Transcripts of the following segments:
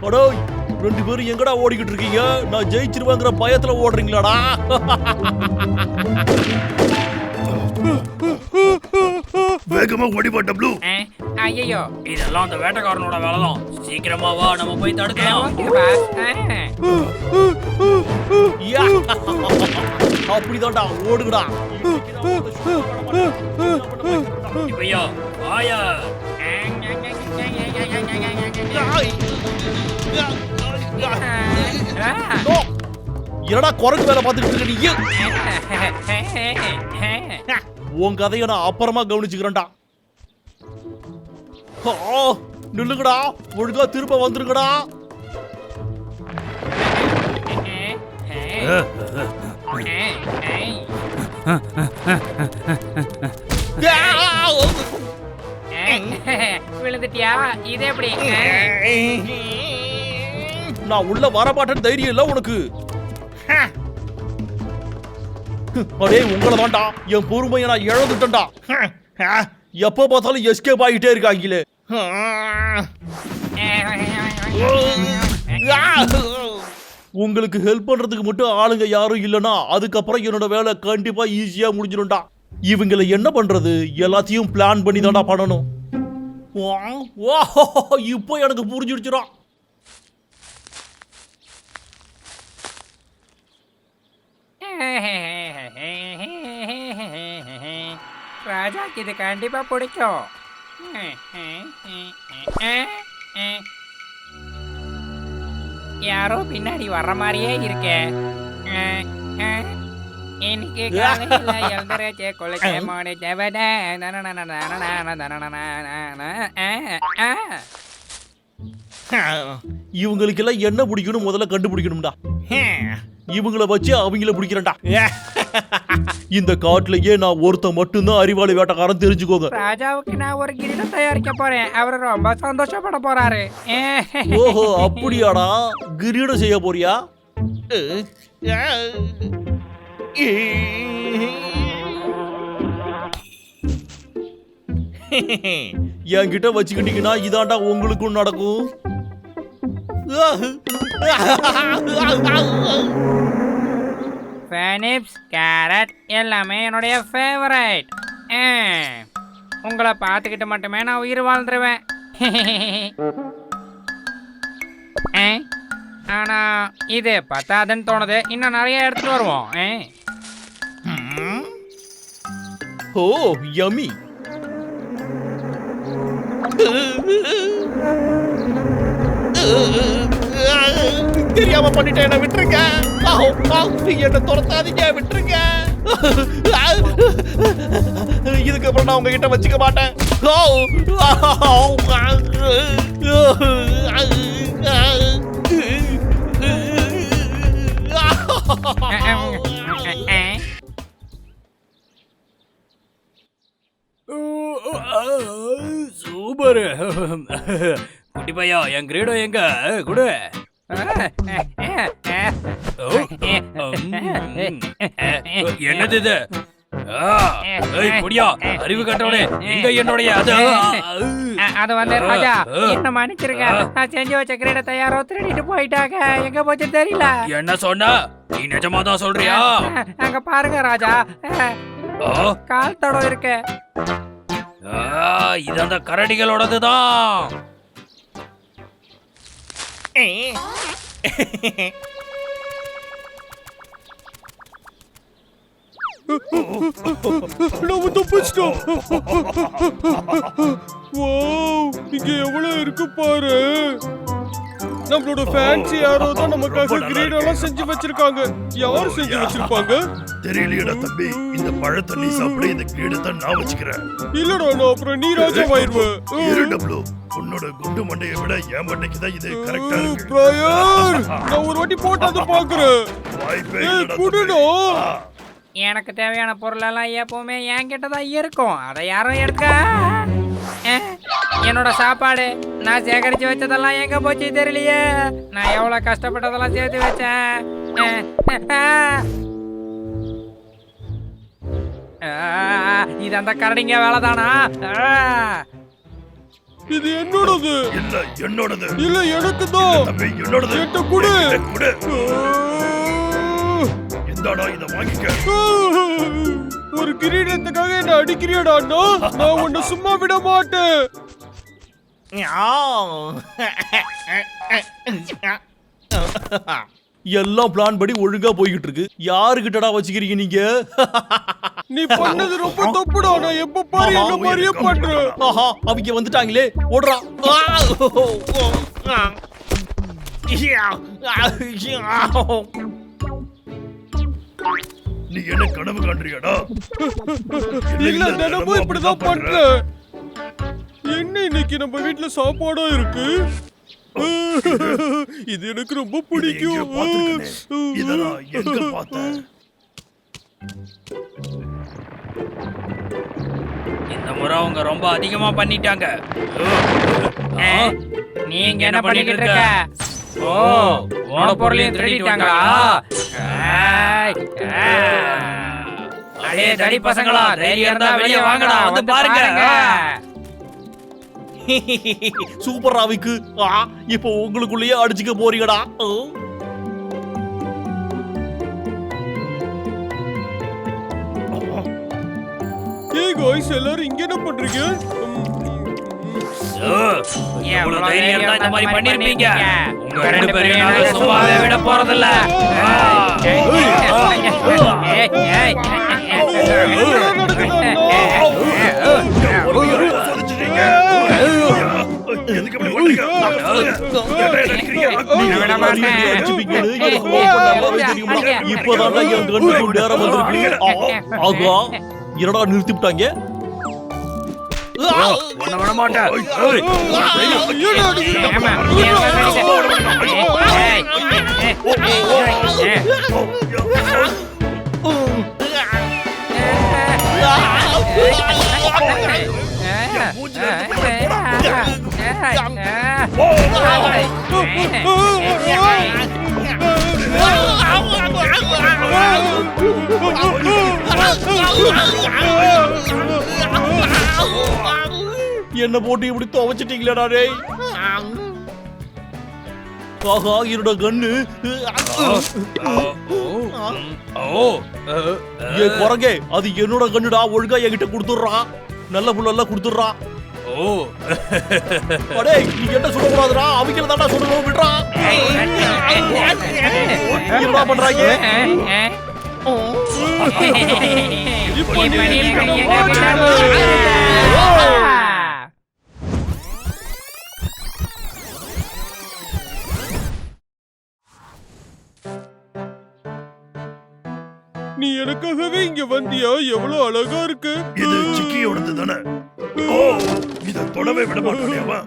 அடோய், ரெண்டு பேரும் எங்கடா ஓடிக்கிட்டு இருக்கீங்க? நான் ஜெயிச்சிருவேங்கிற பயத்துல ஓடுறீங்களாடா? வேகமா ஓடிவா டப்ளு. ஐயோ, இதெல்லாம் அந்த வேட்டைக்காரனோட வேலைதான். சீக்கிரமா வா, நம்ம போய் தடுக்கலாம். யா! அப்படிதான்டா, ஓடுங்கடா. இப்பையோ வாயா. என்னடா குரங்கு வேலை பார்த்துக்கிட்டு இருக்க நீ? உன் கதையை நான் அப்புறமா கவனிச்சுக்கிறேன்டா. நில்லுங்கடா, ஒழுங்கா திரும்ப வந்துருங்கடா. விழுந்துட்டியா? இது எப்படி? நான் உள்ள வரமாட்டேன்னு தைரியம் இல்ல உனக்கு? அடே, உங்களை தான்டா, என் பொறுமையை நான் இழந்துட்டேன்டா. எப்ப பார்த்தாலும் எஸ்கேப் ஆகிட்டே இருக்காங்களே. உங்களுக்கு ஹெல்ப் பண்றதுக்கு மட்டும் ஆளுங்க யாரும் இல்லைன்னா அதுக்கப்புறம் என்னோட வேலை கண்டிப்பா ஈஸியா முடிஞ்சிடும்டா. இவங்களை என்ன பண்றது? எல்லாத்தையும் பிளான் பண்ணி தான்டா பண்ணணும். இப்போ எனக்கு புரிஞ்சிடுச்சுடா. ராஜாக்கு இது கண்டிப்பா பிடிக்கும். யாரோ பின்னாடி வர்ற மாதிரியே இருக்கே. இன்னைக்கு காலையில எழுந்துருச்சு, குளிச்சு முடிச்சவன இவங்களுக்கெல்லாம் என்ன பிடிக்கணும் முதல்ல கண்டுபிடிக்கணும்டா. இவங்கள வச்சு அவங்கள பிடிக்கிறேன்டா. இந்த காட்டுலயே நான் ஒருத்த மட்டும்தான் அறிவாளி வேட்டக்காரன், தெரிஞ்சுக்கோங்க. ராஜாவுக்கு நான் ஒரு கிரீடம் தயாரிக்க போறேன். அவரு ரொம்ப சந்தோஷப்பட போறாரு. ஓஹோ, அப்படியாடா? கிரீடம் செய்ய போறியா? என்கிட்ட வச்சுக்கிட்டீங்கன்னா இதாண்டா உங்களுக்கும் நடக்கும். ஃபெனிப்ஸ், கேரட் எல்லாமே என்னுடைய ஃபேவரைட். உங்களை பார்த்துக்கிட்டு மட்டுமே நான் உயிர் வாழ்ந்துருவேன். ஆனா இது பத்தாதுன்னு தோணுது. இன்னும் நிறைய எடுத்துட்டு வருவோம். ஓ, யம்மி. தெரியாம பண்ணிட்டேன், என்ன விட்டுருங்க. என்ன துரத்தாதீங்க, விட்டுருங்க. இதுக்கப்புறம் நான் உங்ககிட்ட வச்சுக்க மாட்டேன். சூப்பர். குட்டி பையா, என் கிரீடம் எங்க? குடு. என்னது இது? அறிவு கட்டவனே, எங்க என்னுடைய அது வந்து ராஜா, என்ன மன்னிச்சிருக்க. நான் செஞ்சு வச்ச கிரீடத்தை யாரோ திருடிட்டு போயிட்டாங்க. எங்க போச்சு தெரியல. என்ன சொன்ன? நீ நிஜமாதான் சொல்றியா? அங்க பாருங்க ராஜா, கால் தடம் இருக்கு. இது அந்த கரடிகளோடதுதான். நம்ம தப்பிச்சிட்டோம். வாவ், இங்க எவ்வளவு இருக்கு பாரு. நம்மளோட ஃபேன்சி யாரோ தான் நமக்காக கிரீடெல்லாம் செஞ்சு வச்சிருக்காங்க. யார் செஞ்சு வச்சிருப்பாங்க தெரியலையடா தம்பி. இந்த பழத்தை நீ சாப்பிட, இந்த கிரீடத்தை நான் வச்சுக்கிறேன். இல்லடா, நான் அப்புறம் நீ ராஜாவாயிருவ. டப்ளு, உன்னோட குண்டு மண்டையை விட என் மண்டைக்கு தான் இது கரெக்டா இருக்கு. பிரயர், நான் ஒரு வாட்டி போட்டு பாக்குறேன். வாய்ப்பே இல்லடா. குடுடா. எனக்கு தேவையான பொருள் எல்லாம் எப்பவுமே என்கிட்ட தான் இருக்கும். அதை யாரும் எடுக்க. என்னோட சாப்பாடு நான் சேகரிச்சு வச்சதெல்லாம் எங்க போச்சு தெரியலையே. நான் எவ்வளவு கஷ்டப்பட்டதெல்லாம் சேர்த்து வச்சேன். இது அந்த கரடிங்க வேலைதானா? இது என்னோடது. இல்ல என்னோடது. இல்ல எனக்கு தான். தம்பி என்னோடது. என்கிட்ட கொடு. கொடு. இந்தாடா இத வாங்கிக்க. ஒரு கிரீடத்துக்காக என்ன அடிக்கிறியடா அண்ணா? நான் உன்னை சும்மா விட மாட்டேன். எல்லாம் பிளான் படி ஒழுங்கா போய்கிட்டு இருக்கு. யாருகிட்டடா வச்சுக்கிறீங்க நீங்க? நீ பண்ணது ரொம்ப தப்புடா. நான் எப்ப பாரு என்ன மாதிரியே பண்றேன். ஆஹா, அவங்க வந்துட்டாங்களே, ஓடுறா. நீ என்ன கனவு காண்றியாடா? இல்ல தினமும் இப்படிதான் பண்ற. என்ன இன்னைக்கு நம்ம வீட்ல சாப்பாடா இருக்கு? இது எனக்கு ரொம்ப பிடிக்கும். இதெல்லாம் எங்க பார்த்தேன்? இந்த முறை அவங்க ரொம்ப அதிகமா பண்ணிட்டாங்க. நீங்க என்ன பண்ணிக்கிட்டு இருக்க? ஓ, உன் பொருளையும் திருடிட்டாங்களா? அடே தடி பசங்களா, தைரியம் இருந்தா வெளியே வாங்கடா, வந்து பாருங்க. சூப்பர் ராவிக்கு. இப்போ உங்களுக்குள்ளேயே அடிச்சுக்க போறீங்கடா. ஏய் गाइस, எல்லாரும் இங்க என்ன பண்றீங்க? எவ்வளவு தைரியம் இருந்தா இந்த மாதிரி பண்ணிருப்பீங்க? உங்க ரெண்டு பேரையும் நாங்க சும்மாவே விட போறதில்ல. எதுக்கு இப்படி பண்றீங்க? இப்பதான் என் கண்ணுக்கு நேரம் வந்திருக்கு. ஆகா, என்னடா நிறுத்தி விட்டாங்க? ஒண்ணு விட மாட்டேன். என்ன போட்டு இப்படி துவைச்சிட்டீங்களா டேய்? ஆஹா, என்னோட கண்ணு. ஏ குரங்கே, அது என்னோட கண்ணுடா. ஒழுங்கா என்கிட்ட கொடுத்துடுறா. நல்ல புள்ளெல்லாம் கொடுத்துடுறா. அடே, நீ என்ன சொல்லக்கூடாதுடா. அவங்கள தாண்டா சொல்லணும். விடுறா. என்னடா பண்றாங்க? நீ எனக்காகவே இங்க வந்தியா? எவ்வளவு அழகா இருக்கு. இது சிக்கியோடது தானே? ஓ, இத தொடவே விட மாட்டேனியாமா?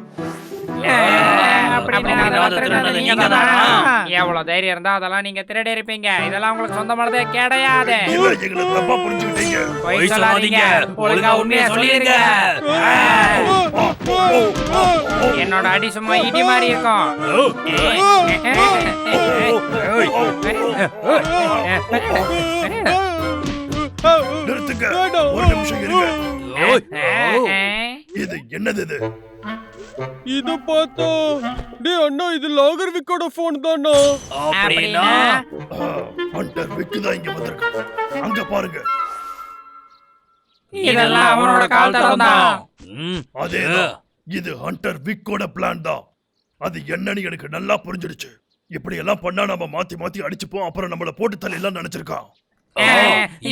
எவ்வளவு தைரியம் இருந்தா அதெல்லாம் நீங்க திருடி இருப்பீங்க. இதெல்லாம் உங்களுக்கு சொந்தமானதே கிடையாது. எங்களை தப்பா புரிஞ்சுக்கிட்டீங்க. பொய் சொல்லாதீங்க. ஒழுங்கா உண்மையை சொல்லிருங்க. என்னோட அடி சும்மா இடி மாதிரி இருக்கும். நிறுத்துங்க. ஒரு நிமிஷம் இருங்க. இது என்னது இது? இது பார்த்தா டேய் அண்ணா, இது லாகர் விக்கோட போன் தானா? அப்படினா ஹண்டர் விக்கு தான் இங்க வந்திருக்கான். அங்க பாருங்க. இதெல்லாம் அவனோட கால் தடம் தான். அதேதான். இது ஹண்டர் விக்கோட பிளான் தான். அது என்னன்னு எனக்கு நல்லா புரிஞ்சிடுச்சு. இப்படி எல்லாம் பண்ணா நம்ம மாத்தி மாத்தி அடிச்சுப்போம். அப்புறம் நம்மள போட்டு தள்ளிலாம் நினைச்சிருக்கான்.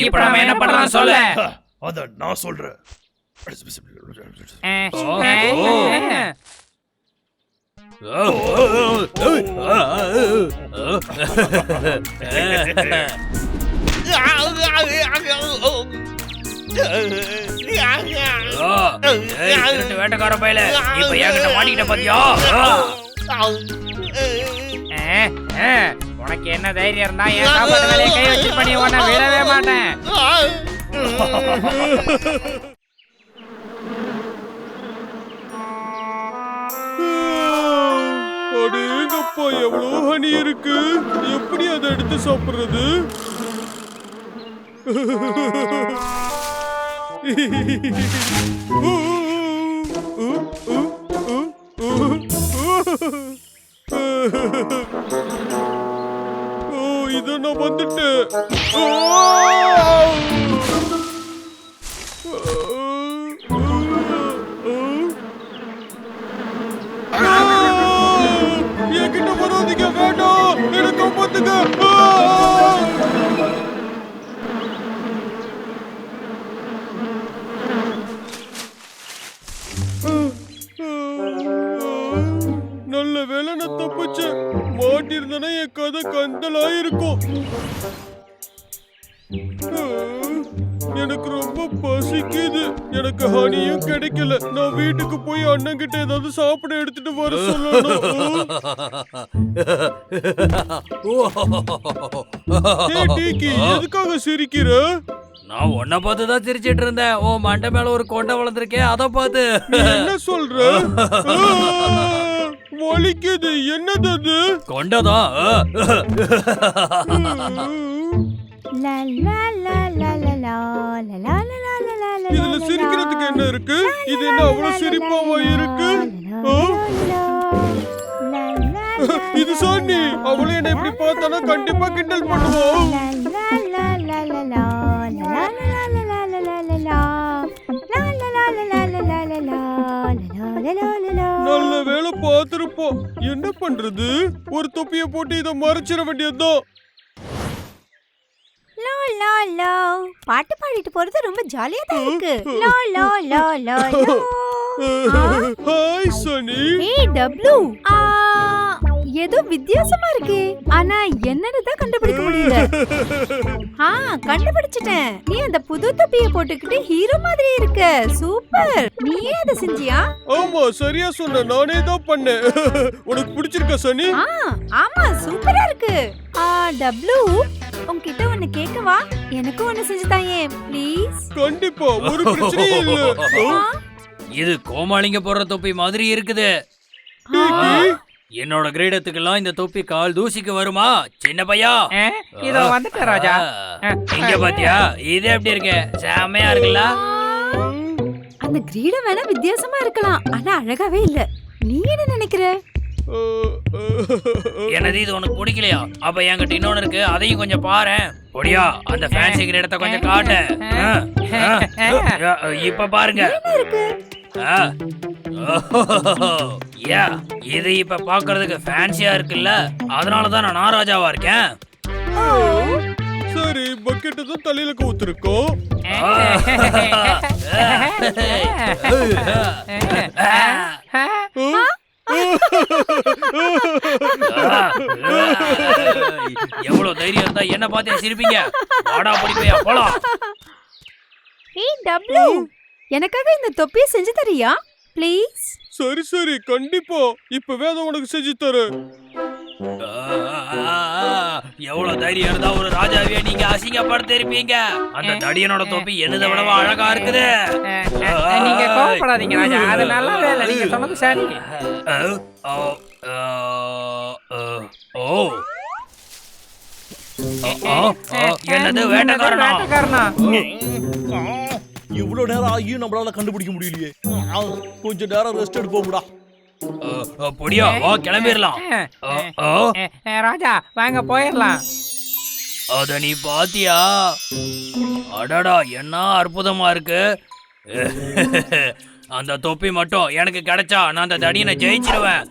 இப்ப நம்ம என்ன பண்ணலாம் சொல்லு. அத நான் சொல்றேன். வேட்டக்கார பையல, இப்ப என்கிட்ட மாட்டிக்கிட்ட பாத்தியா? உனக்கு என்ன தைரியம் இருந்தா என் சாப்பாடு வேலையை கை வச்சு பண்ணி உன்னை விடவே மாட்டேன். அடேங்கப்பா, எவ்வளவு ஹனி இருக்கு. எப்படி அதை எடுத்து சாப்பிடுறது? இத நான் வந்துட்டேன். என்கிட்ட வராதீங்க, வேண்டாம், என்ன காப்பாத்துங்க. நல்ல வேளை நான் தப்பிச்சேன். மாட்டிருந்தனா என் கதை கந்தலாயிருக்கும். எனக்கு ரொம்ப பசிக்குது. எனக்கு ஹனியும் கிடைக்கல. நான் வீட்டுக்கு போய் அண்ணன் கிட்ட ஏதாவது சாப்பிட எடுத்துட்டு வர சொல்லணும். ஏய், டீக்கி, எதுக்காக சிரிக்கிற? நான் உன்னை பார்த்து தான் சிரிச்சிட்டு இருந்தேன். ஓ மண்டை மேல ஒரு கொண்டை வளர்ந்துருக்கேன், அதை பார்த்து. நீ என்ன சொல்ற? வலிக்குது. என்னது அது? கொண்டதான். இதுல சிரிக்கிறதுக்கு என்ன இருக்கு? இது என்ன அவ்வளவு சிரிப்பாவா இருக்கு? இது சோனி. அவளே என்ன இப்படி பார்த்தானா கண்டிப்பா கிண்டல் பண்ணுவோம். நல்ல வேளை பார்த்திருப்போம். என்ன பண்றது? ஒரு தொப்பிய போட்டு இதை மறைச்சிட வேண்டியதுதான். பாட்டு பாடிட்டு போறது ரொம்ப ஜாலியா தான் இருக்கு. லோ லோ லோ லோ லோ. ஹாய் சனி. ஏய் டப்ளூ, ஏதோ வித்தியாசமா இருக்கு. ஆனா என்னன்னு தான் கண்டுபிடிக்க முடியல. கண்டுபிடிச்சிட்டேன். நீ அந்த புது தொப்பிய போட்டுக்கிட்டு ஹீரோ மாதிரி இருக்க. சூப்பர். நீயே அதை செஞ்சியா? ஆமா, சரியா சொன்ன. நானே தான் பண்ணேன். உனக்கு பிடிச்சிருக்கா சனி? ஆமா, சூப்பரா இருக்கு. டப்ளூ, உன்கிட்ட ஒன்னு கேட்கவா? எனக்கு ஒன்னு செஞ்சு தாயே ப்ளீஸ். கண்டிப்பா, ஒரு பிரச்சனையும் இல்ல. இது கோமாளிங்க போடுற தொப்பி மாதிரி இருக்குது. என்னோட கிரீடத்துக்கெல்லாம் இந்த தொப்பி கால் தூசிக்கு வருமா சின்ன பையா? இதோ வந்துட்டேன் ராஜா. இங்க பாத்தியா, இது எப்படி இருக்கு? செமையா இருக்குல்ல? அந்த கிரீடம் வேணா வித்தியாசமா இருக்கலாம், ஆனா அழகாவே இல்ல. நீ என்ன நினைக்கிற? என்னது, இது உனக்கு பிடிக்கலையா? அப்ப என்கிட்ட இன்னொன்னு இருக்கு, அதையும் கொஞ்சம் பாரேன். ஒடியா, அந்த ஃபேன்சி கிரீடத்தை கொஞ்சம் காட்டு. இப்ப பாருங்க. இது இப்ப பாக்குறதுக்கு ஃபேன்சியா இருக்குல்ல, அதனாலதான் நான் நாராஜாவா இருக்கேன். சரி, பக்கெட் தான் தலையில ஊத்திருக்கோம். எவ்வளவு தைரியம் இருந்தா என்ன பார்த்து சிரிப்பீங்க? வாடா படிப்பையா போலாம். ஏய் டப்ளூ, எனக்காக இந்த தொப்பியை செஞ்சு தரியா ப்ளீஸ்? சரி சரி, கண்டிப்பா. இப்பவே அதை உனக்கு செஞ்சு தரேன். எவ்வளவு தைரியம் இருந்தா ஒரு ராஜாவே நீங்க அசிங்கப்படுத்தி இருப்பீங்க. அந்த தடியனோட தொப்பி என்னதை விடவா அழகா இருக்குது. நீங்க கோவப்படாதீங்க ராஜா, அது நல்லா வேலை. நீங்க சொன்னது சரி. என்னது, வேட்டக்காரனா? இவ்வளவு நேரம் ஆகியும் நம்மளால கண்டுபிடிக்க முடியலையே. கொஞ்சம் நேரம் ரெஸ்ட் எடுப்போம்டா. பொடியா, வா கிளம்பிடலாம். ராஜா வாங்க போயிடலாம். அத நீ பாத்தியா? அடடா, என்ன அற்புதமா இருக்கு. அந்த தொப்பி மட்டும் எனக்கு கிடைச்சா நான் அந்த தடியனை ஜெயிச்சிருவேன்.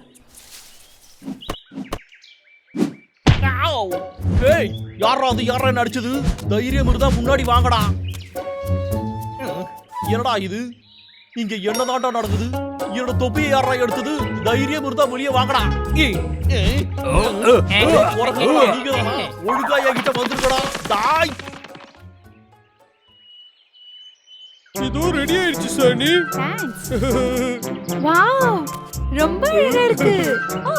ஏய், யாரா அது? யாரா என்ன அடிச்சது? தைரியம் இருந்தா முன்னாடி வாங்கடா. என்னடா இது? இங்க என்னதாண்டா நடக்குது? என்னோட தொப்பியை யாரா எடுத்தது? தைரியம் இருந்தா வெளியே வாங்கடா. ஒழுங்கா என்கிட்ட வந்துருக்கடா. தாய், இதோ ரெடி ஆயிடுச்சு சனி. வாவ், ரொம்ப அழகா இருக்கு. ஓ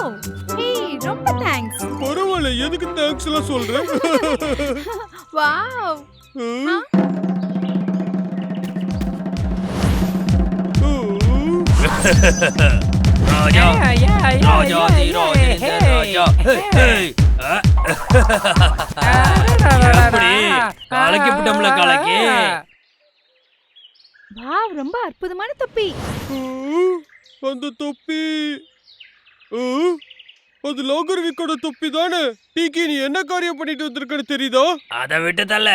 ஏய், ரொம்ப தேங்க்ஸ். பரவாயில்ல, எதுக்கு தேங்க்ஸ் எல்லாம் சொல்றேன்? வாவ். ராஜா, ராஜா, ராஜா. எப்படி கலக்கி விட்டோம்ல? கலக்கி வாவ், ரொம்ப அற்புதமான தொப்பி. அந்த தொப்பி அது லாகர் விக்கோட தொப்பி தானே? டீக்கி, நீ என்ன காரியம் பண்ணிட்டு வந்திருக்கன்னு தெரியுதா? அதை விட்டு தள்ள.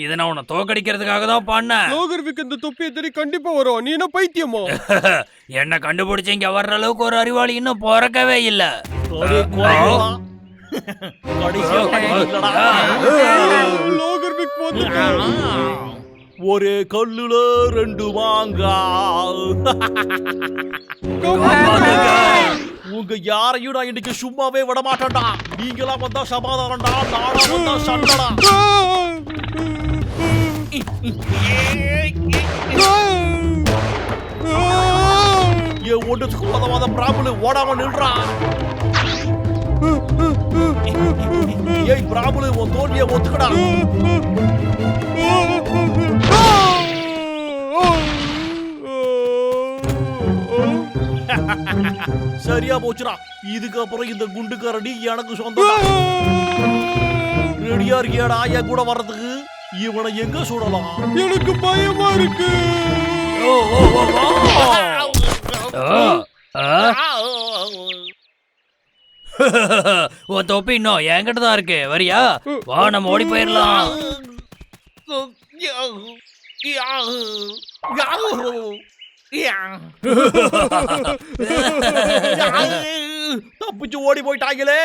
இதை நான் உன்னை தோக்கடிக்கிறதுக்காக தான் பண்ணேன். லாகர் விக் இந்த தொப்பியை தேடி கண்டிப்பா வரும். நீ என்ன பைத்தியமா? என்ன கண்டுபிடிச்சு இங்க வர்ற அளவுக்கு ஒரு அறிவாளி இன்னும் பிறக்கவே இல்ல. லாகர் விக் வந்துட்டான். ஒரே கல்லுல 2 மாங்காய். உங்க யாரையும் நான் இன்னைக்கு சும்மாவே விட மாட்டேன்டா. நீங்களா வந்தா சமாதானம்டா, நானா வந்தா சண்டடா. என் ஒன்றுக்கு உதவாத பிராபுல ஓடாம நில்றா. ஏய் பிராபுல, உன் தோல்வியை ஒத்துக்கடா. சரியா போச்சுடா. இதுக்கப்புறம் இந்த குண்டுக்காரடி எனக்கு சொந்தம். ரெடியா இருக்கியாடா என் கூட வர்றதுக்கு? இவனை எங்க சுடலாம்? எனக்கு பயமா இருக்கு. உன் தொப்பி இன்னும் என்கிட்ட தான் இருக்கு. வரியா? வா, நம்ம ஓடி போயிடலாம். தப்பிச்சு ஓடி போயிட்டாங்களே.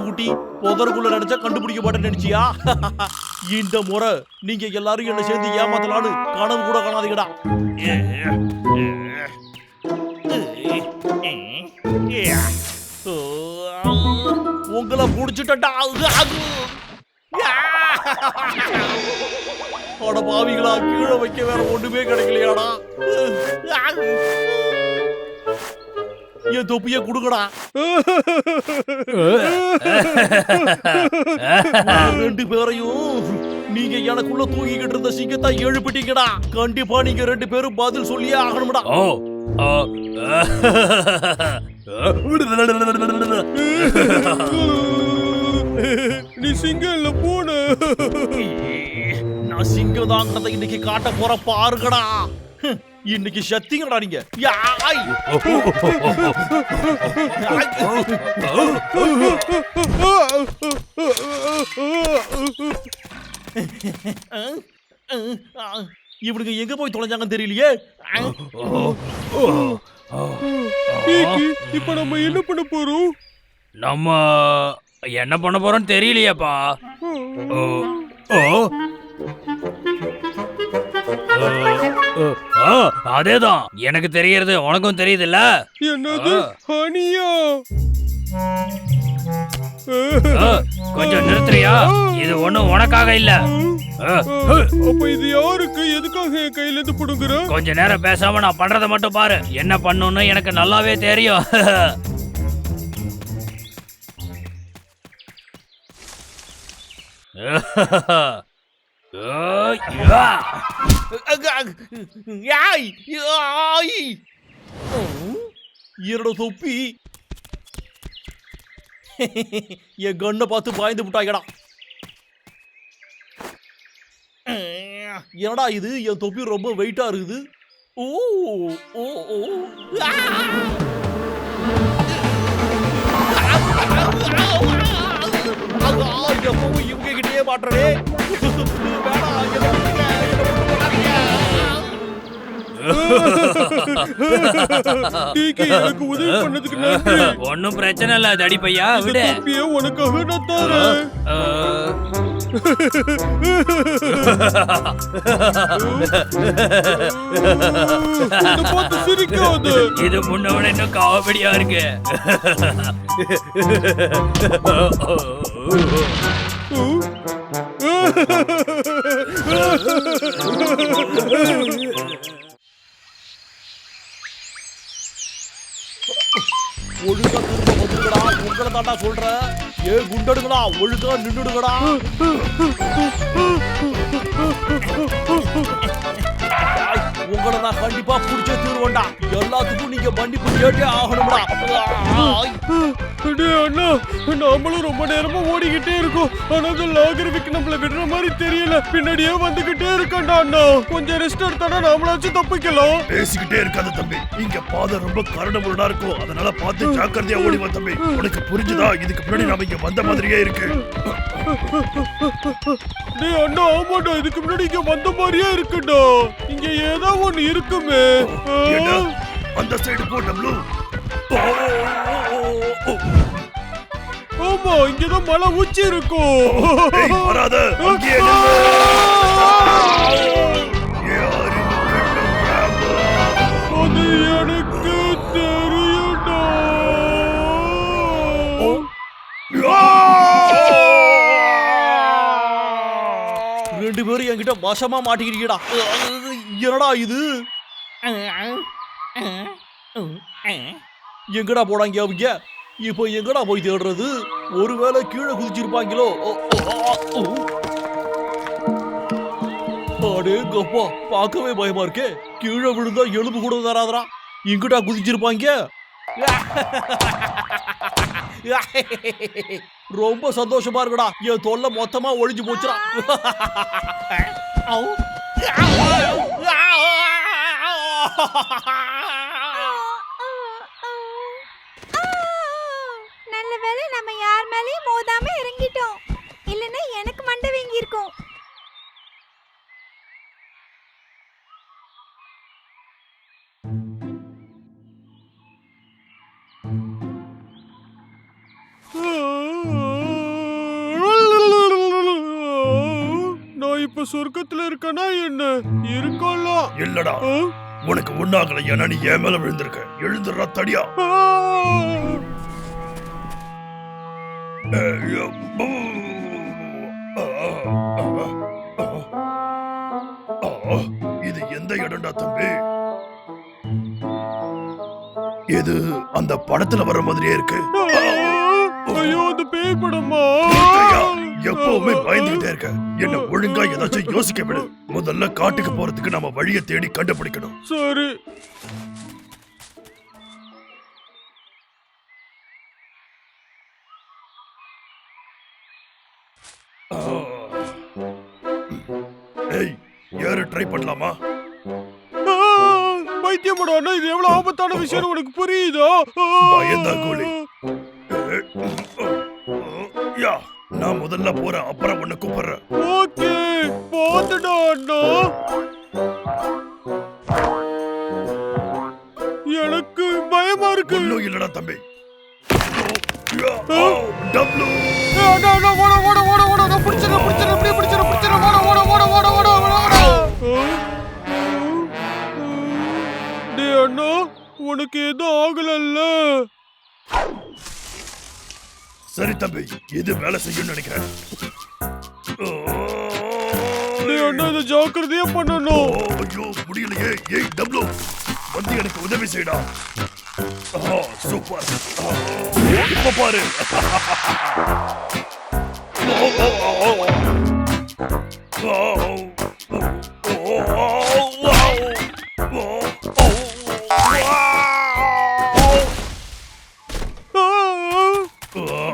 குட்டி புதருக்குள்ள நினைச்சா கண்டுபிடிக்க மாட்டேன்னு நினைச்சியா? இந்த முறை நீங்க எல்லாரும் என்ன சேர்ந்து ஏமாத்தலான்னு கனவு கூட காணாதீங்கடா. உங்களை புடிச்சுட்டா. அட பாவிகளா, கீழே வைக்க வேற ஒண்ணுமே கிடைக்கலையாடா. என் தொப்பிய குடுக்கடா. 2 பேரையும் நீங்க எனக்குள்ள தூங்கிக்கிட்டு இருந்த சிங்கத்தை எழுப்பிட்டீங்கடா. கண்டிப்பா நீங்க 2 பேரும் பதில் சொல்லியே ஆகணும்டா. நீ சிங்கம் இல்ல, பூனை. நான் சிங்கம் தாங்கிறத இன்னைக்கு காட்ட போற பாருங்கடா. இன்னைக்கு சத்திங்கடா நீங்க. யாய் இவனுக்கு எங்க போய் தொலைஞ்சாங்கன்னு தெரியலையே. இப்ப நம்ம என்ன பண்ண போறோம்? நம்ம என்ன பண்ண போறோம்னு தெரியலையாப்பா. அதேதான் எனக்கு தெரியறது, உனக்கும் தெரியுதுல்ல. என்னது ஹனியா? கொஞ்சம் நிறுத்துறியா? இது ஒண்ணும் உனக்காக இல்ல. அப்ப இது யாருக்கு, எதுக்காக என் கையில இருந்து புடுங்குற? கொஞ்ச நேரம் பேசாம நான் பண்றதை மட்டும் பாரு. என்ன பண்ணணும்னு எனக்கு நல்லாவே தெரியும். என்னோட தொப்பி என் கண்ணை பார்த்து பாய்ந்து விட்டாங்கடா. என்னடா இது, என் தொப்பி ரொம்ப வெயிட்டா இருக்குது. ஓ ஓ ஓ எப்பவும் இவங்க கிட்டே மாட்டுறே. எனக்கு உதவி பண்ணதுக்கு நன்றி. ஒன்னும் பிரச்சனை இல்ல தடி பையா, விடு. உனக்காக நான் தரேன். சிரிக்காது. இது முன்னவன இன்னும் காவடியா இருக்கு. ஒழுங்கா திரும்ப வந்துடுங்கடா. உங்களை தாண்டா சொல்ற. ஏ குண்டடுங்களா, ஒழுங்கா நின்னுடுங்கடா. உங்க உங்களை நான் கண்டிப்பா புடிச்சே தீர்வேன்டா. எல்லாத்துக்கும் நீங்க மன்னிப்பு கேட்டே ஆகணும்டா. டேய் அண்ணா, நாமளும் ரொம்ப நேரமா ஓடிக்கிட்டே இருக்கோம். ஆனா அந்த லாகர்விக் நம்மள விடுற மாதிரி தெரியல. பின்னாடியே வந்துகிட்டே இருக்கான்டா அண்ணா. கொஞ்சம் ரெஸ்ட் எடுத்தானா நாமளாச்சும் தப்பிக்கலாம். பேசிக்கிட்டே இருக்காத தம்பி. இங்க பாதை ரொம்ப கரடுமுரடா இருக்கும். அதனால பார்த்து ஜாக்கிரதையா ஓடி வா தம்பி. உனக்கு புரிஞ்சுதா? இதுக்கு முன்னாடி நாம இங்க வந்த மாதிரியே இருக்கு. டேய் அண்ணா, ஆமாடா, இதுக்கு முன்னாடி இங்க வந்த மாதிரியே இருக்குடா. இங்க ஏதோ ஒண்ணு இருக்குமே. என்ன? அந்த சைடு போ டப்ளு. ஆமா, இங்கதான் மலை உச்சி இருக்கும். ஏய், வராத. அங்கேயே நில்லு. யாரு கண்டம் அது எனக்கு தெரியும்டா. ரெண்டு பேரும் என்கிட்ட வசமா மாட்டிக்கிறீங்கடா. என்னடா இது? எங்கடா போடாங்க அவங்க? இப்போ எங்கடா போய் தேடுறது? ஒருவேளை கீழே குதிச்சிருப்பாங்களோ? அடே கப்பா, பார்க்கவே பயமா இருக்கே. கீழே விழுந்தா எலும்பு கூட தராதரா. எங்கடா குதிச்சிருப்பாங்க? ரொம்ப சந்தோஷமா இருக்குடா. என் தொல்லை மொத்தமா ஒழிஞ்சு போச்சுடா. நல்ல வேளை நம்ம யார் மேலயும் மோதாம இறங்கிட்டோம். இல்லைன்னா எனக்கு மண்டை வீங்கி இருக்கும். நான் இப்ப சொர்க்கத்துல இருக்கனா என்ன? இருக்கலாம். இல்லடா, உனக்கு ஒண்ணாகல. ஏன்னா நீ என் மேல விழுந்திருக்க. எழுந்துடுறா தடியா. இது எந்த இடம்டா தம்பி? இது அந்த படத்துல வர மாதிரியே இருக்கு. ஐயோ, அது பேய் படமா? எப்பவுமே பயந்துகிட்டே இருக்க. என்ன ஒழுங்கா ஏதாச்சும் யோசிக்க விடு. முதல்ல காட்டுக்கு போறதுக்கு நம்ம வழியை தேடி கண்டுபிடிக்கணும். சரி. ஏய், யாரு ட்ரை பண்ணலாமா? பைத்தியமாடா அண்ணா, இது எவ்வளவு ஆபத்தான விஷயம் உனக்கு புரியுதா? பயந்தா கோழி. யா, நான் முதல்ல போறேன், அப்புறம் உன்னை கூப்பிடுறேன். ஓகே, போதுடா அண்ணா. எனக்கு பயமா இருக்கு. ஒண்ணும் இல்லடா தம்பி. டப்ளு. அண்ணா, அண்ணா, ஓட ஓட ஓட ஓட. நான் பிடிச்சிரேன், பிடிச்சிரேன், அப்படியே பிடிச்சிரேன், பிடிச்சிரேன். ஓட ஓட ஓட ஓட ஓட ஓட ஓட. டேய் அண்ணா, உனக்கு எதுவும் ஆகலல்ல? சரி தம்பி, இது வேலை செய்யும் நினைக்கிறேன். டேய் அண்ணா, இதை ஜாக்கிரதையா பண்ணணும். ஐயோ, முடியலையே. ஏய் டப்ளு, வந்து எனக்கு உதவி செய்யடா. சூப்பர். இப்ப பாரு.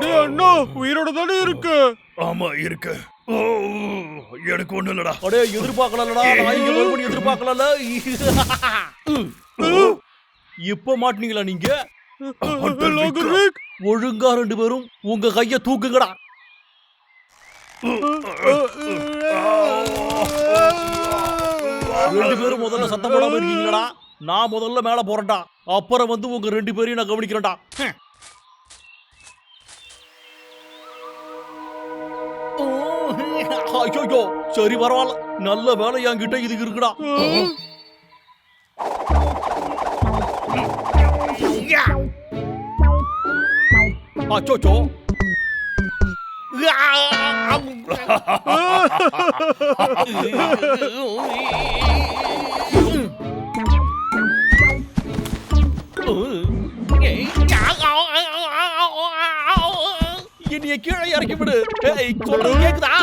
டேய் அண்ணா, உயிரோட தானே இருக்கு? ஆமா இருக்கு. எனக்கு ஒண்ணு இல்லடா. அடே, எதிர்பார்க்கலடா. நான் இங்க மறுபடியும் எதிர்பார்க்கல. இப்ப மாட்டீங்களா நீங்க? லாகர்விக், ஒழுங்கா ரெண்டு பேரும் உங்க கைய தூக்குங்கடா. ரெண்டு பேரும் முதல்ல சத்தம் போடாம இருக்கீங்களா? நான் முதல்ல மேல போறேன்டா. அப்புறம் வந்து உங்க ரெண்டு பேரையும் நான் கவனிக்கிறேன்டா. ஐயோ, சரி பரவாயில்ல. நல்ல வேலை என்கிட்ட இதுக்கு இருக்குடா. அச்சோச்சோ. என்னைய கீழே இறக்கி விடு. சொல்றது கேக்குதா?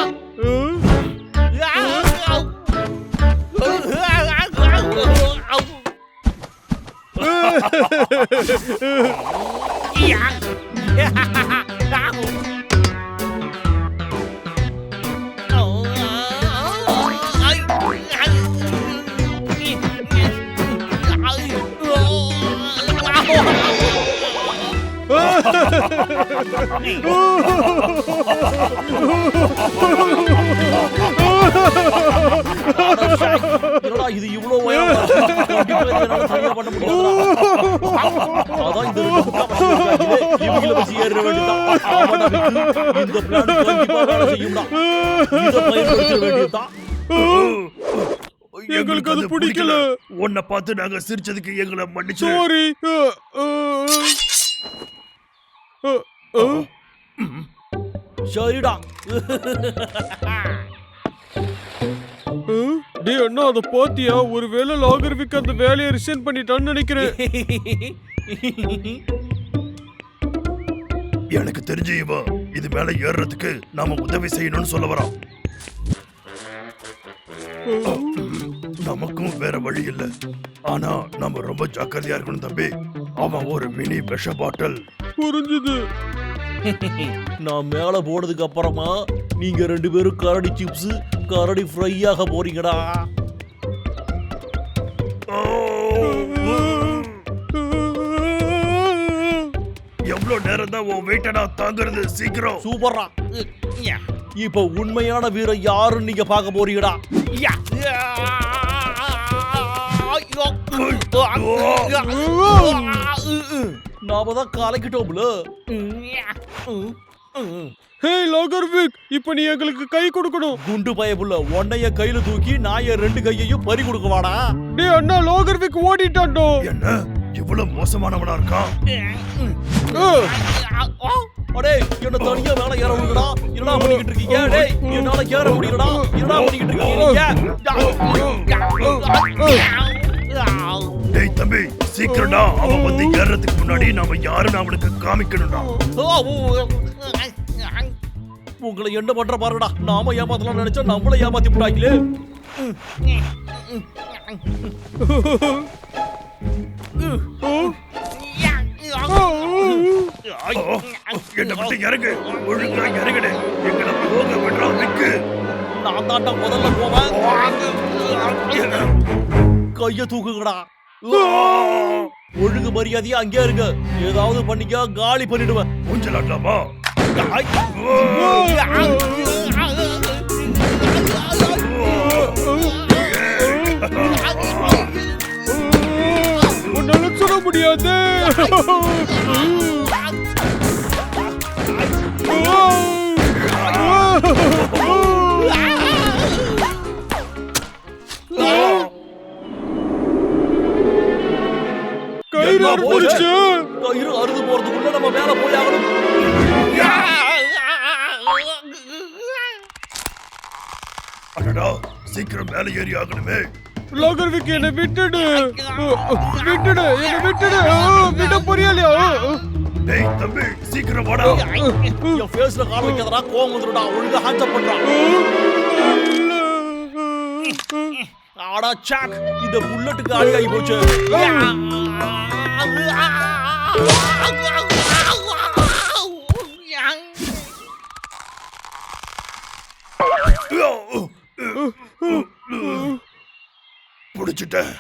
என்னடா இது இவ்வளவு உயரமா இருக்கு? கண்டிப்பா இதை என்னால சரியா பண்ண முடியாதுடா. அதான் இந்த ரெண்டு முக்காவாசி இருக்காங்களே, இவங்கள வச்சு ஏற வேண்டியதுதான். ஆமாடா விக்கு, இந்த பிளான் கண்டிப்பா வேலை செய்யும்டா. இதை பயன்படுத்த வேண்டியதுதான். எங்களுக்கு அது பிடிக்கல. உன்னை பார்த்து நாங்க சிரிச்சதுக்கு எங்களை மன்னிச்சு. சாரி. சரிடா. டேய் அண்ணா, அத பாத்தியா? ஒருவேளை லாகர்விக் அந்த வேலையை ரிசைன் பண்ணிட்டான்னு நினைக்கிறேன். எனக்கு தெரிஞ்சு இவ இது மேல ஏறுறதுக்கு நாம உதவி செய்யணும்னு சொல்ல வரோம். நமக்கும் வேற வழி இல்ல. ஆனா நம்ம ரொம்ப ஜாக்கிரதையா இருக்கணும் தம்பி. அவன் ஒரு மினி விஷ பாட்டில். புரிஞ்சுது. நான் மேல போனதுக்கு அப்புறமா நீங்க ரெண்டு பேரும் கரடி சிப்ஸ் கரடி ஃப்ரை ஆக போறீங்கடா. எவ்வளவு நேரம் தான் உன் வெயிட்டடா தாங்குறது? சீக்கிரம். சூப்பர்ரா. இப்ப உண்மையான வீரன் யாருன்னு நீங்க பார்க்க போறீங்கடா. நாம தான் கலக்கிட்டோம்ல. ஹே லாகர்விக், இப்ப நீ எங்களுக்கு கை கொடுக்கணும். குண்டு பயப்புள்ள உன்னைய கையில தூக்கி நான் என் ரெண்டு கையையும் பறி கொடுக்கவாடா. டேய் அண்ணா, லாகர்விக் ஓடிட்டான்டோ. என்ன இவ்வளவு மோசமானவனா இருக்கான்? அடே என்ன தனியா மேல ஏற விடுங்கடா. என்னடா பண்ணிக்கிட்டு இருக்கீங்க? டேய் என்னால ஏற முடியலடா. என்னடா பண்ணிக்கிட்டு இருக்கீங்க? டேய் தம்பி, சீக்கிரம்டா. அவன் வந்து ஏறதுக்கு முன்னாடி நாம யாருன்னு அவனுக்கு காமிக்கணும்டா. உங்களை என்ன பண்ற பாருடா. நாம ஏமாத்தலாம் நினைச்சா நம்மள ஏமாத்தி விட்டாங்களே. என்ன விட்டு இறங்கு. ஒழுங்கா இறங்குடு. எங்களை போக விடுறா விக்கு. நான் தாண்டா முதல்ல போவேன். கைய தூக்குங்கடா. ஒழுங்கு மரியாதையா அங்கே இருங்க. ஏதாவது பண்ணிக்க காலி பண்ணிடுவேன். ஊஞ்சலாட்டலாமா? உன்னால சொல்ல முடியாது. கயிறு அறுத்துருச்சு. கயிறு அறுது போறதுக்குள்ள நம்ம மேல போய் ஆகணும். அடடா, சீக்கிரம் மேல ஏறி ஆகணுமே. லாகர்விக், என்னை விட்டுடு. விட்டுடு, என்னை விட்டுடு. விட புரியலையா? டேய் தம்பி, சீக்கிரம் வாடா. என் ஃபேஸ்ல கால் வைக்காதடா. கோவம் வந்துடுடா. ஒழுங்கா ஹேண்ட்ஸ் அப் பண்றா. ஆடா சாக், இந்த புல்லட்டுக்கு ஆளி ஆகி போச்சு. புடிச்சிட்டேன்.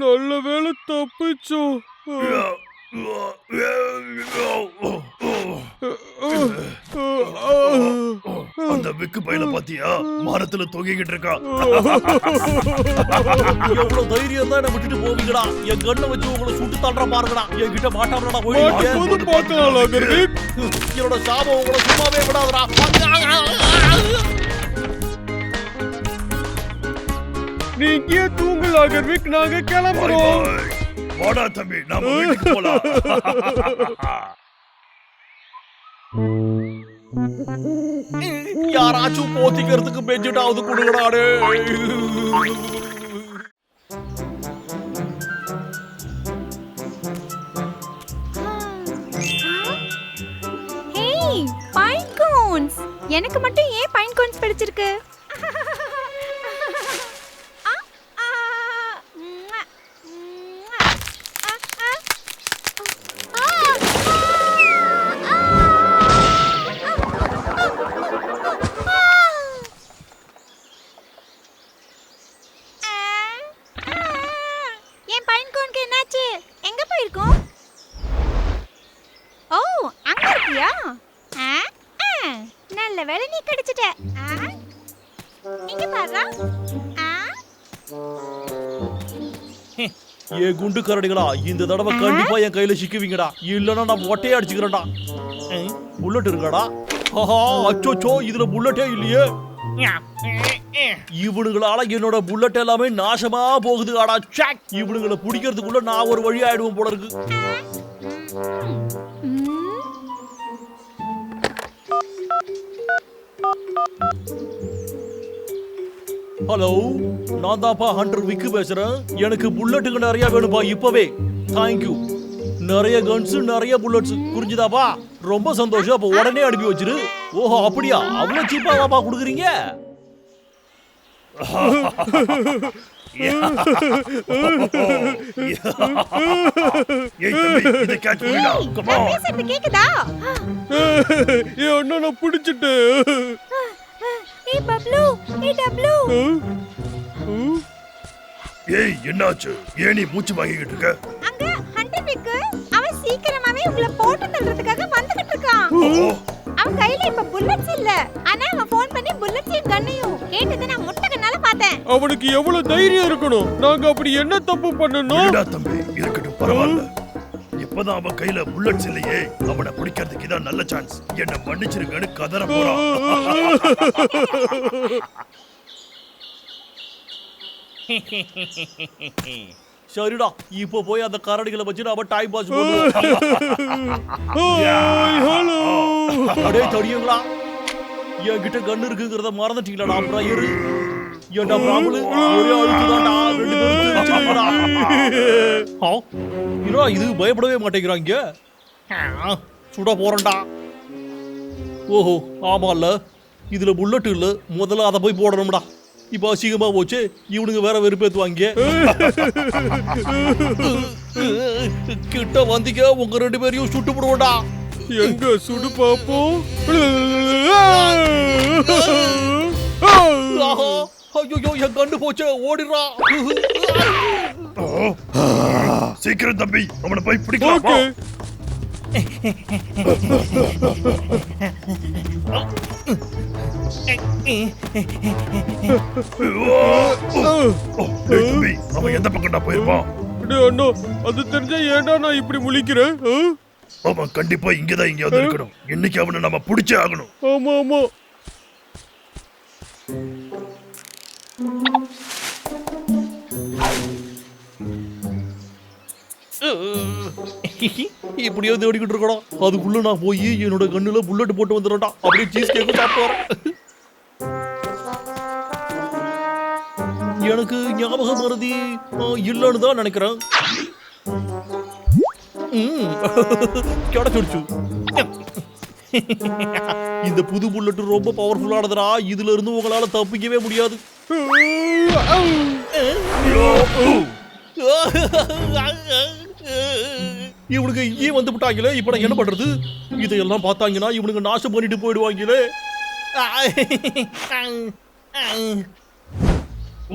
நல்ல வேளை தப்பிச்சோம். அந்த விக்கு பையில பாத்தியா? மரத்துல தொங்கிக்கிட்டு இருக்கான். எவ்வளவு தைரியம் தான் என்ன விட்டுட்டு போவீங்கடா. என் கண்ணை வச்சு உங்களை சுட்டு தள்ளுற பாருங்கடா. என்கிட்ட மாட்டாமடா போயிடுங்க. போது பார்க்கலாம் லாகர்விக். என்னோட சாபம் உங்களை சும்மாவே விடாதடா. நீ இங்கே தூங்கு லாகர்விக், நாங்க Bye கிளம்புறோம். bye. வாடா தம்பி, நாம வீட்டுக்கு போலாம். யாராச்சும் போத்திக்கிறதுக்கு பெஞ்சிட்டாவது கொடுங்கடாடே. ஹேய், பைன் கோன்ஸ். எனக்கு மட்டும் ஏன் பைன் கோன்ஸ் பிடிச்சிருக்கு? ஏ குண்டு கரடிகளா, இந்த தடவை கண்டிப்பா என் கையில சிக்குவீங்கடா, இல்லன்னா நான் ஒட்டையே அடிச்சுக்கிறேன்டா. புல்லட் இருக்காடா? ஆஹா, அச்சோச்சோ, இதுல புல்லட்டே இல்லையே. இவனுங்களால என்னோட புல்லட் எல்லாமே நாசமா போகுது. ஆடா சாக், இவனுங்களை பிடிக்கிறதுக்குள்ள நான் ஒரு வழி ஆயிடுவோம் போல இருக்கு. ஹலோ, நான் தான்ப்பா ஹண்டர் விக்கு பேசுறேன். எனக்கு புல்லட்டுங்க நிறைய வேணும்பா இப்பவே. தேங்க்யூ. நிறைய கன்ஸ், நிறைய புல்லட்ஸ், புரிஞ்சுதாப்பா? ரொம்ப சந்தோஷம். அப்ப உடனே அனுப்பி வச்சிரு. ஓஹோ, அப்படியா? அவ்வளவு சீப்பாவாப்பா கொடுக்குறீங்க? ஏய் தம்பி, இதை catch பண்ணிடா. Come on. பேசுறது கேக்குதா? ஏ அண்ணா, நான் பிடிச்சிட்டேன். ஏய் பப்ளு, ஏய் டப்ளு. ஏய், என்னாச்சு? ஏன் நீ மூச்சு வாங்கிக்கிட்டு இருக்க? அங்க ஹண்டர் விக்கு அவன் சீக்கிரமாவே உங்களை போட்டு தள்ளுறதுக்காக வந்துகிட்டு இருக்கான். ஓ, அவன் கையில இப்ப புல்லட்ஸ் இல்ல, ஆனா அவன் ஃபோன் பண்ணி புல்லட்ஸையும் கண்ணையும் கேட்டதை நான் முட்டை கண்ணால பார்த்தேன். அவனுக்கு எவ்வளவு தைரியம் இருக்கணும்? நாங்க அப்படி என்ன தப்பு பண்ணணும்? இல்லடா தம்பி, இருக்கட்டும், பரவாயில்ல. இப்பதான் அவன் கையில புல்லட்ஸ் இல்லையே, அவனை பிடிக்கிறதுக்கு இதான் நல்ல சான்ஸ். என்ன மன்னிச்சிருங்கன்னு கதற போறான். சரிடா, இப்போ போய் அந்த கரடிகளை வச்சு நாம டைம் பாஸ் பண்ணுவோம். Hi, hello. அடே தடியங்களா, என்கிட்ட கண்ணு இருக்குங்கிறத மறந்துட்டீங்களா? அப்புறம் இரு. ஏன்டா பிராபுலு, ஒரே அழுத்துதான்டா, ரெண்டு பேரும் தெரிச்சிருக்கடா. என்னடா இது, பயப்படவே மாட்டேங்கிறாங்க. சுட போறேன்டா. ஓஹோ, ஆமால்ல, இதுல புல்லட் இல்ல. முதல்ல அதை போய் போடணும்டா. இப்ப அசிங்கமா போச்சு, இவனுங்க வேற வெறுப்பேத்துவாங்க. கிட்ட வந்தீங்க, உங்க ரெண்டு பேரையும் சுட்டு போடுவோம்டா. எங்க சுடு பாப்போம். ஐயோ, என் கண்ணு போச்சு, ஓடிடுறா. சீக்கிரம் தம்பி, அவனை போய் பிடிக்கலாம். ஓகே. தம்பி, அவன் எந்த பக்கம்டா போயிருப்பான்? டேய் அண்ணா, அது தெரிஞ்சா ஏன்டா நான் இப்படி முழிக்கிறேன்? அவன் கண்டிப்பா இங்கதான் எங்கேயாவது இருக்கணும். இன்னைக்கு அவனை நம்ம பிடிச்சே ஆகணும். ஆமா ஆமா. இப்படியோ தேடிக்கிட்டு இருக்கணும். அதுக்குள்ள நான் போய் என்னோட கண்ணுல புல்லட் போட்டு வந்துடுறேன்டா. அப்படியே சீஸ் கேக்கு சாப்பிட்டு வரேன். எனக்கு ஞாபகம் மறதி இல்லைன்னு தான் நினைக்கிறேன். கிடைச்சிடுச்சு. இந்த புது புல்லட் ரொம்ப பவர்ஃபுல்லானதுடா. இதுல இருந்து உங்களால தப்பிக்கவே முடியாது. இவனுக்கு வந்து விட்டாங்களே, இப்ப நான் என்ன பண்றது? இதையெல்லாம் பார்த்தாங்கன்னா இவனுக்கு நாசம் பண்ணிட்டு போயிடுவாங்களே.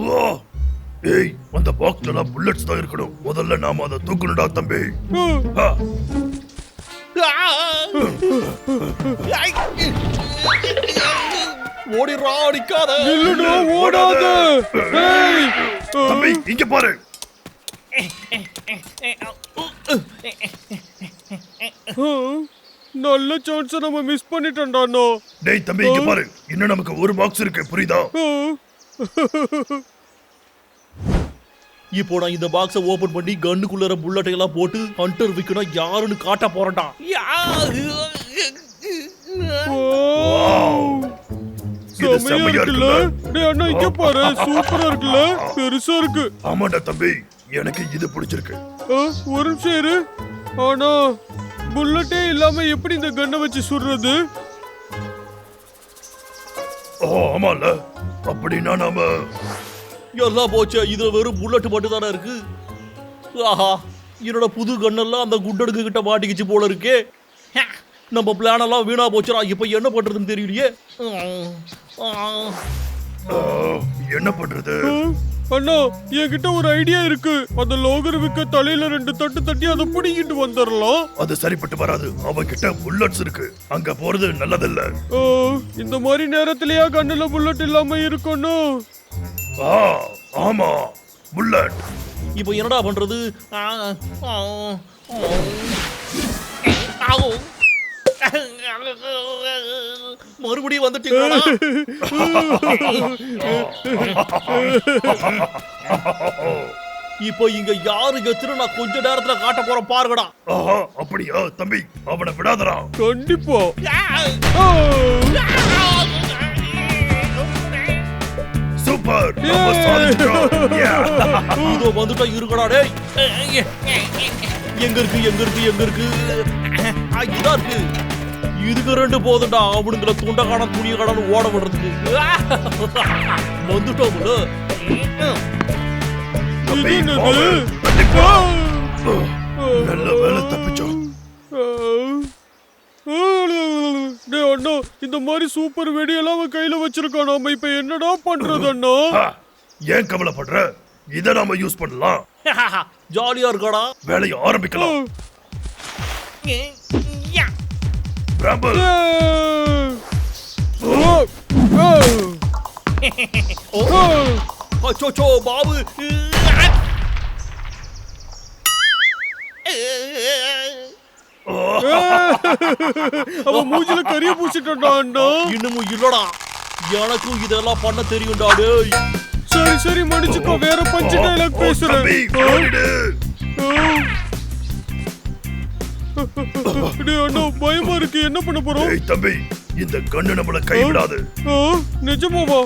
ஓ, ஏய், அந்த பாக்ஸ்ல புல்லட்ஸ் தான் இருக்கணும். முதல்ல நாம அதை தூக்கணும்டா தம்பி. ஆ. ஓடிடுறா, அடிக்காத. இல்லடா, ஓடாத. ஏய், தம்பி, இங்க பாரு. நல்ல சான்ஸ் நம்ம மிஸ் பண்ணிட்டோம்டா அண்ணா. டேய் தம்பி, இங்க பாரு. இன்னும் நமக்கு ஒரு பாக்ஸ் இருக்கு, புரியுதா? இப்போ நான் இந்த பாக்ஸை ஓபன் பண்ணி கன்னுக்குள்ள புல்லட்டை எல்லாம் போட்டு ஹண்டர் விக்கணும் யாருன்னு காட்ட போறேன்டா. இது செமையா இருக்குல்ல? டேய் அண்ணா, இங்க பாரு, சூப்பரா இருக்குல்ல? பெருசா இருக்கு. ஆமாடா தம்பி, எனக்கு இது பிடிச்சிருக்கு. ஒரு நிமிஷம் இரு. ஆனா புல்லட்டே இல்லாம எப்படி இந்த கன்னை வச்சு சுடுறது? ஓ, ஆமால. அப்படின்னா நாம எல்லாம் போச்சு. இதுல வெறும் புல்லட் மட்டும் தானே இருக்கு. ஆஹா, என்னோட புது கண்ணெல்லாம் அந்த குண்டடுக்கு கிட்ட மாட்டிக்கிச்சு போல இருக்கே. நம்ம பிளான் எல்லாம் வீணா போச்சுடா. இப்ப என்ன பண்றதுன்னு தெரியலையே. என்ன பண்றது? அண்ணா, என்கிட்ட ஒரு ஐடியா இருக்கு. அந்த லோகர் விக்க தலையில 2 தட்டு தட்டி அதை பிடிக்கிட்டு வந்துடலாம். அது சரிப்பட்டு வராது. அவன்கிட்ட புல்லட்ஸ் இருக்கு. அங்க போறது நல்லதில்ல. இந்த மாதிரி நேரத்திலயா கண்ணுல புல்லட் இல்லாம இருக்கணும்? ஆமா புல்லட். இப்போ என்னடா பண்றது? ஆவ். மறுபடியும் வந்துட்டீங்களா? இப்போ இங்க யாரு கெத்துன்னு நான் கொஞ்ச நேரத்துல காட்ட போறேன் பாருங்கடா. ஆஹா, அப்படியா தம்பி, அவனை விடாதடா. கண்டிப்பா. சூப்பர், நம்ம சாதிச்சிட்டோம். Yeah. இதோ வந்துட்டா இருக்கடா டேய். எங்க இருக்கு எங்க இருக்கு எங்க இருக்கு? இதா இருக்கு. இதுக்கு ரெண்டு போதும்டா அவனுங்களை துண்ட காடம் துணிய காடன்னு ஓட விடுறதுக்கு. வந்துட்டோம்ல. தம்பி, இது போங்க. என்னது? கண்டிப்பா. நல்ல வேலை தப்பிச்சோம். டேய் அண்ணா, இந்த மாதிரி சூப்பர் வெடியெல்லாம் அவன் கையில வச்சிருக்கான். நாம இப்ப என்னடா பண்றது அண்ணா? ஆ, ஏன் கவலைப்படுற? இத நாம யூஸ் பண்ணலாம். ஜாலியா இருக்கடா. வேலையை ஆரம்பிக்கலாம். பிராம்பல். அச்சோ பாபு. அவன் மூஞ்சில கரிய பூசிட்டான்டா அண்ணா. இன்னமும் இல்லடா. எனக்கும் இதெல்லாம் பண்ண தெரியும்டா டேய். சரி சரி மன்னிச்சுக்கோ, வேற பஞ்சு டைலாக் பேசுறேன். தம்பி, ஓடிடு. டேய் அண்ணா, பயமா இருக்கு, என்ன பண்ண போறோம்? ஏய் தம்பி, இந்த கண்ணு நம்மள கைவிடாது. நிஜமாவா?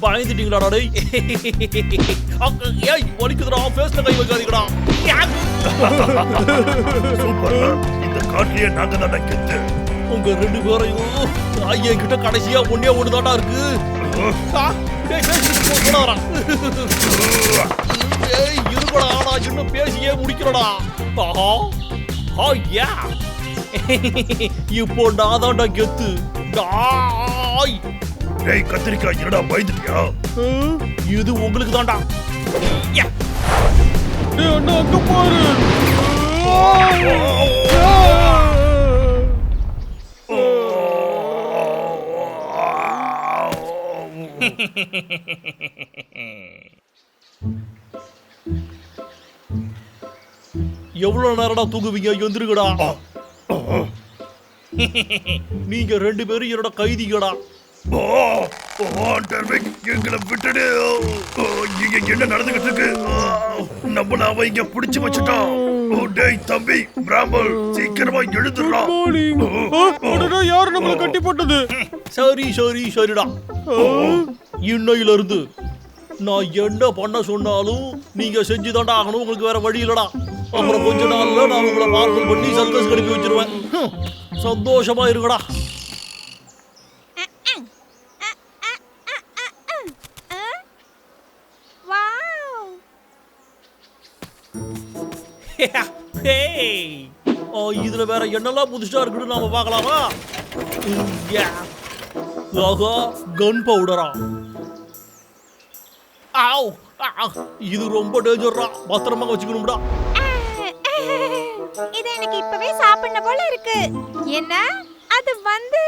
பயந்துட்டீங்களாடா டேய். ஏய் வலிக்குதுடா, ஃபேஸ்ல கை வைக்காதீங்கடா. சூப்பர். இந்த காட்டிலேயே நாங்க தான் கெத்து. உங்க ரெண்டு பேரையும் என்கிட்ட கடைசியா ஒன்னே ஒண்ணுதான்டா இருக்கு. டேய் பேசிட்டு போடா. ஏய் இருடா, ஆனா இன்னும் பேசியே முடிக்கலடா. ஆஹா. யா. இப்போ நான் தான்டா கெத்து. டாய். டேய் கத்திரிக்காய், என்னடா பயந்துட்டியா? இது உங்களுக்கு தான்டா. டேய் அண்ணா, அங்க பாரு. எவ்வளவு நேரம்டா தூங்குவீங்க? எந்திருங்கடா. நீங்க ரெண்டு பேரும் என்னோட கைதிகடா. எங்களை விட்டுடு. இங்க என்ன நடந்துகிட்டு இருக்கு? நம்மள அவன் இங்க புடிச்சு வச்சுட்டான். டேய் தம்பி, பிராம்பல், சீக்கிரமா எழுதுறா. யாரு நம்மள கட்டி போட்டது? சரி சரி சரிடா. இன்னையில இருந்து நான் என்ன பண்ண சொன்னாலும் நீங்க செஞ்சுதான்டா ஆகணும். உங்களுக்கு வேற வழி இல்லடா. அப்புறம் கொஞ்ச நாள்ல நான் உங்களை பார்சல் பண்ணி சர்க்கஸ் அனுப்பி வச்சிருவேன். சந்தோஷமா இருக்கடா. இதுல வேற என்னெல்லாம் புதுசா இருக்குன்னு நாம பார்க்கலாமா? ஆஹா, கன் பவுடரா. ஆவ். இது ரொம்ப டேஞ்சர்ரா. பத்திரமா வச்சுக்கணும்டா. இது எனக்கு இப்பவே சாப்பிடணும் போல இருக்கு. என்ன? அது வந்து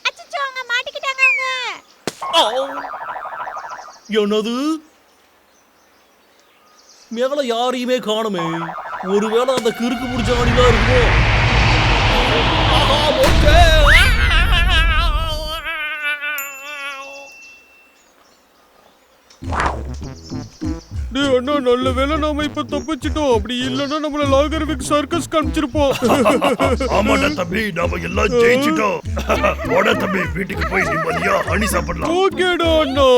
அச்சச்சோ, அங்க மாட்டிக்கிட்டாங்க அவங்க. என்னது? மேல யாரையுமே காணுமே. ஒருவேளை அந்த கிறுக்கு பிடிச்ச வண்டிதான் இருக்குமோ? ஆஹா, ஓகே. டேய் அண்ணா, நல்ல வேளை நாம இப்ப தப்பிச்சிட்டோம். அப்படி இல்லன்னா நம்மள லாகர்விக் சர்க்கஸ் காமிச்சிருப்போம். ஆமாடா தம்பி, நாம எல்லாம் ஜெயிச்சிட்டோம். போடா தம்பி, வீட்டுக்கு போய் நிம்மதியா அணி சாப்பிடலாம். ஓகேடா அண்ணா.